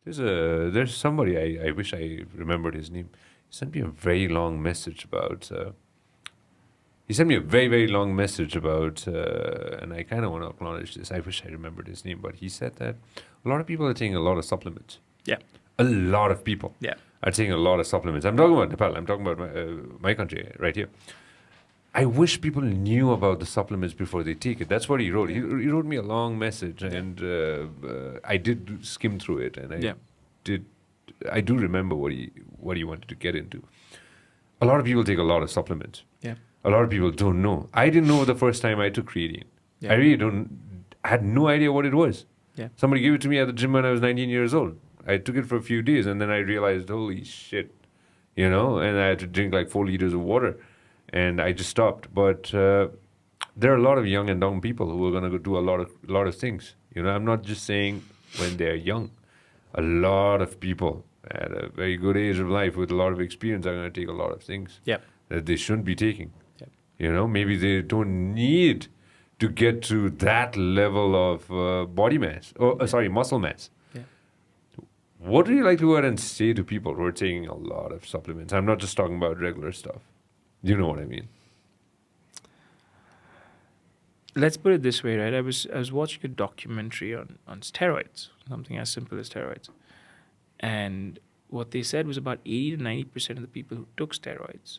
There's somebody I wish I remembered his name. He sent me a very long message about. He sent me a very very long message about, and I kind of want to acknowledge this. I wish I remembered his name, but he said that a lot of people are taking a lot of supplements. Yeah. A lot of people Yeah. are taking a lot of supplements. I'm talking about Nepal. I'm talking about my country right here. I wish people knew about the supplements before they take it. That's what he wrote. He wrote me a long message, and I did skim through it, and did. I do remember what he wanted to get into. A lot of people take a lot of supplements. Yeah. A lot of people don't know. I didn't know the first time I took creatine. Yeah. I really don't. I had no idea what it was. Yeah. Somebody gave it to me at the gym when I was 19 years old. I took it for a few days, and then I realized, holy shit, and I had to drink like 4 liters of water. And I just stopped. But there are a lot of young and dumb people who are going to go do a lot of things. I'm not just saying when they're young. A lot of people at a very good age of life with a lot of experience are going to take a lot of things that they shouldn't be taking. Maybe they don't need to get to that level of body mass, muscle mass. Yeah. What do you like to go ahead and say to people who are taking a lot of supplements? I'm not just talking about regular stuff. You know what I mean? Let's put it this way, right? I was watching a documentary on steroids, something as simple as steroids. And what they said was about 80 to 90% of the people who took steroids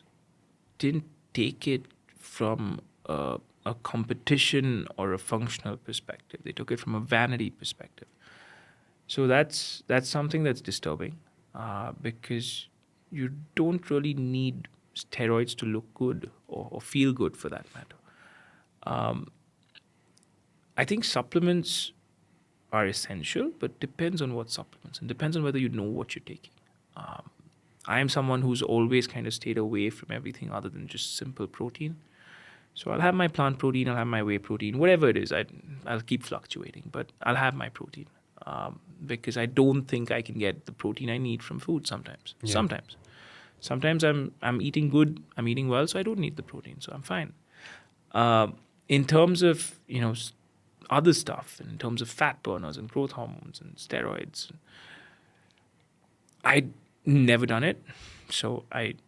didn't take it from a competition or a functional perspective. They took it from a vanity perspective. So that's something that's disturbing, because you don't really need steroids to look good or feel good, for that matter. I think supplements are essential, but depends on what supplements, and depends on whether you know what you're taking. I am someone who's always kind of stayed away from everything other than just simple protein. So I'll have my plant protein, I'll have my whey protein, whatever it is. I'll keep fluctuating, but I'll have my protein, because I don't think I can get the protein I need from food sometimes. Yeah. Sometimes I'm eating good, I'm eating well, so I don't need the protein, so I'm fine. In terms of other stuff, in terms of fat burners and growth hormones and steroids, I'd never done it. So I've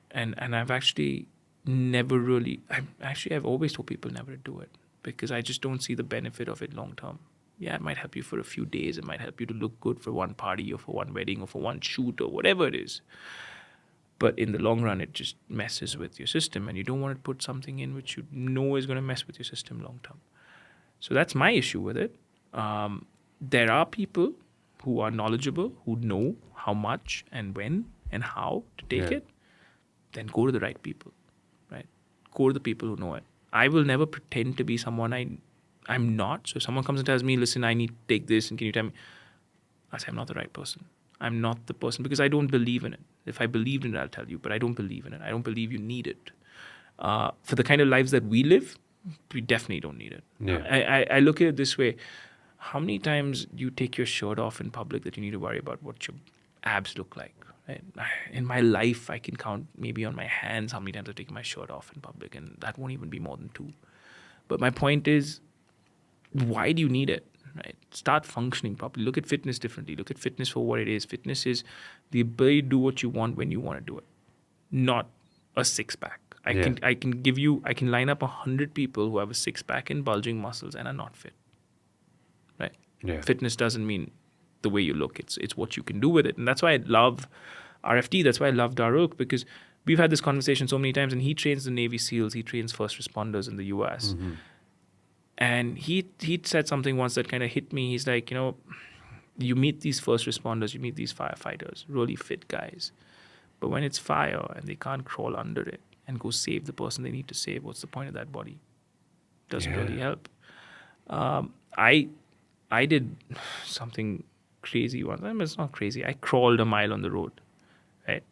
actually never really. I've always told people never to do it, because I just don't see the benefit of it long term. Yeah, it might help you for a few days. It might help you to look good for one party or for one wedding or for one shoot or whatever it is. But in the long run, it just messes with your system, and you don't want to put something in which you know is going to mess with your system long term. So that's my issue with it. There are people who are knowledgeable, who know how much and when and how to take it. Then go to the right people, right? Go to the people who know it. I will never pretend to be someone I'm not. So if someone comes and tells me, listen, I need to take this, and can you tell me? I say, I'm not the right person. I'm not the person, because I don't believe in it. If I believed in it, I'll tell you, but I don't believe in it. I don't believe you need it. For the kind of lives that we live, we definitely don't need it. Yeah. I look at it this way. How many times do you take your shirt off in public that you need to worry about what your abs look like? Right? In my life, I can count maybe on my hands how many times I've taken my shirt off in public, and that won't even be more than 2. But my point is, why do you need it? Right? Start functioning properly. Look at fitness differently. Look at fitness for what it is. Fitness is the ability to do what you want when you want to do it, not a 6-pack. I can line up 100 people who have a 6-pack and bulging muscles and are not fit. Right? Yeah. Fitness doesn't mean the way you look. It's what you can do with it. And that's why I love RFT. That's why I love Daruk, because we've had this conversation so many times, and he trains the Navy SEALs. He trains first responders in the US. Mm-hmm. And he said something once that kind of hit me. He's like, you meet these first responders, you meet these firefighters, really fit guys. But when it's fire and they can't crawl under it and go save the person they need to save, what's the point of that body? Doesn't really help. I did something crazy once. I mean, it's not crazy. I crawled a mile on the road. Right?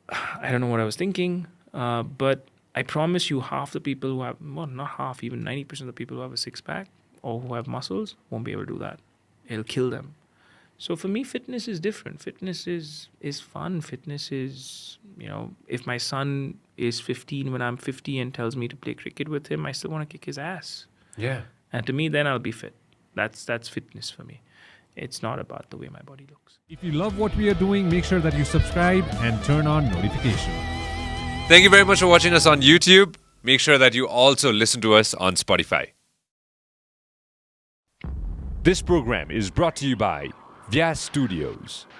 I don't know what I was thinking, but I promise you, half the people who have, well, not half, even 90% of the people who have a 6-pack or who have muscles won't be able to do that. It'll kill them. So for me, fitness is different. Fitness is fun. Fitness is, if my son is 15 when I'm 50 and tells me to play cricket with him, I still want to kick his ass. Yeah. And to me, then I'll be fit. That's fitness for me. It's not about the way my body looks. If you love what we are doing, make sure that you subscribe and turn on notifications. Thank you very much for watching us on YouTube. Make sure that you also listen to us on Spotify. This program is brought to you by Vyas Studios.